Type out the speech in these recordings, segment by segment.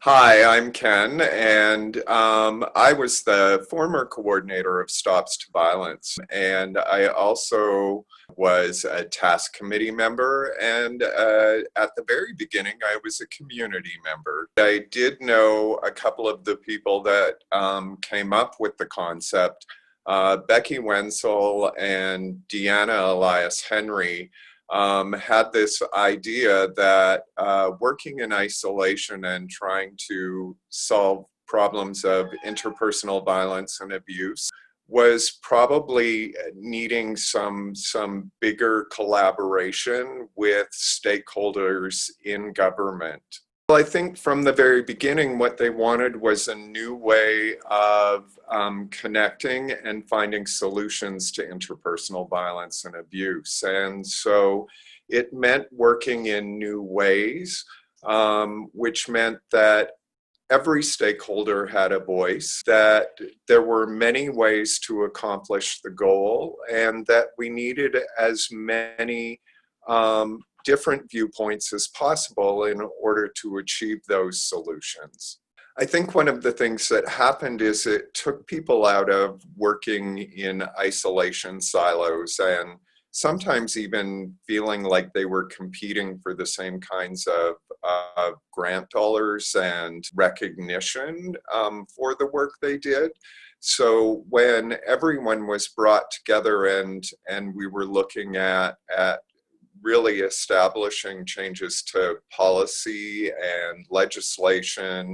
Hi, I'm Ken, and I was the former coordinator of Stops to Violence, and I also was a task committee member, and at the very beginning, I was a community member. I did know a couple of the people that came up with the concept, Becky Wenzel and Deanna Elias Henry. Had this idea that working in isolation and trying to solve problems of interpersonal violence and abuse was probably needing some bigger collaboration with stakeholders in government. Well, I think from the very beginning, what they wanted was a new way of connecting and finding solutions to interpersonal violence and abuse. And so it meant working in new ways, which meant that every stakeholder had a voice, that there were many ways to accomplish the goal, and that we needed as many different viewpoints as possible in order to achieve those solutions. I think one of the things that happened is it took people out of working in isolation silos and sometimes even feeling like they were competing for the same kinds of grant dollars and recognition for the work they did. So when everyone was brought together and we were looking at really establishing changes to policy and legislation,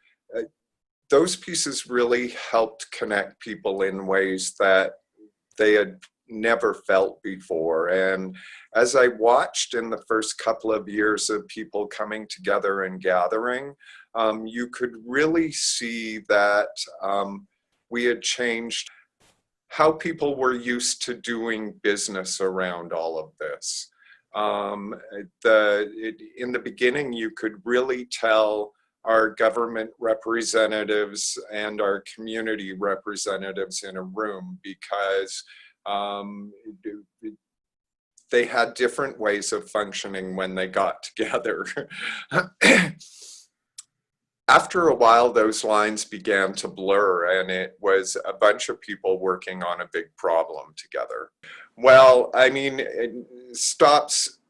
those pieces really helped connect people in ways that they had never felt before. And as I watched in the first couple of years of people coming together and gathering, you could really see that we had changed how people were used to doing business around all of this. In the beginning, you could really tell our government representatives and our community representatives in a room because they had different ways of functioning when they got together. After a while, those lines began to blur, and it was a bunch of people working on a big problem together. Well, I mean, Stops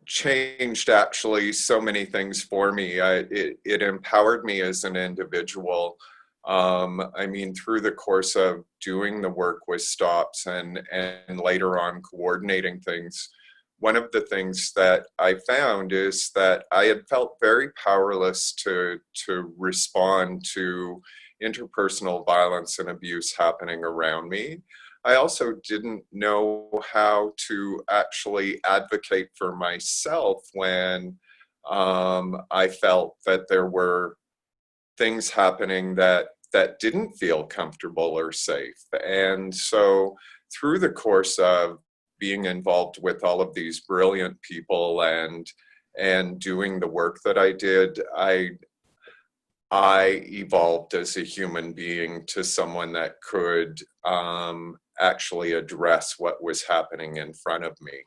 changed actually so many things for me. It empowered me as an individual. I mean, through the course of doing the work with Stops and later on coordinating things, one of the things that I found is that I had felt very powerless to respond to interpersonal violence and abuse happening around me. I also didn't know how to actually advocate for myself when I felt that there were things happening that didn't feel comfortable or safe. And so through the course of being involved with all of these brilliant people and doing the work that I did, I evolved as a human being to someone that could actually address what was happening in front of me.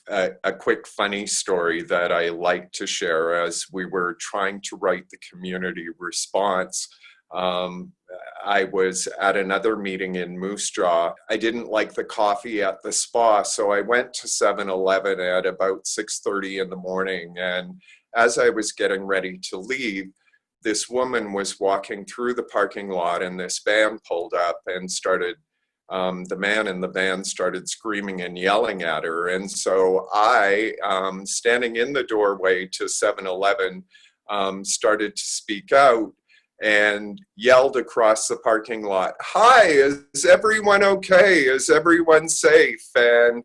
A quick funny story that I like to share: as we were trying to write the community response, I was at another meeting in Moose Jaw. I didn't like the coffee at the spa, so I went to 7-Eleven at about 6:30 in the morning. And as I was getting ready to leave, this woman was walking through the parking lot, and this van pulled up and started, the man in the van started screaming and yelling at her. And so I, standing in the doorway to 7-Eleven, started to speak out and yelled across the parking lot, "Hi, is everyone okay? Is everyone safe?" And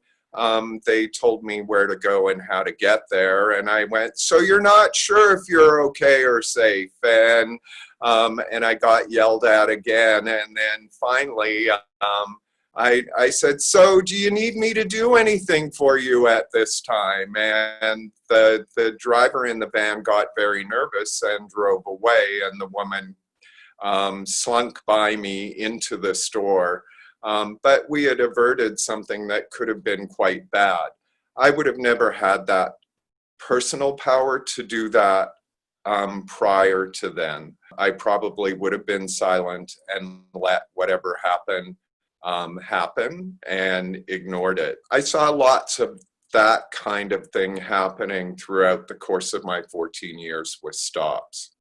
they told me where to go and how to get there. And I went, "So you're not sure if you're okay or safe?" And I got yelled at again. And then finally, I said, "So do you need me to do anything for you at this time?" And the driver in the van got very nervous and drove away, and the woman slunk by me into the store. But we had averted something that could have been quite bad. I would have never had that personal power to do that prior to then. I probably would have been silent and let whatever happened happen and ignored it. I saw lots of that kind of thing happening throughout the course of my 14 years with Stops.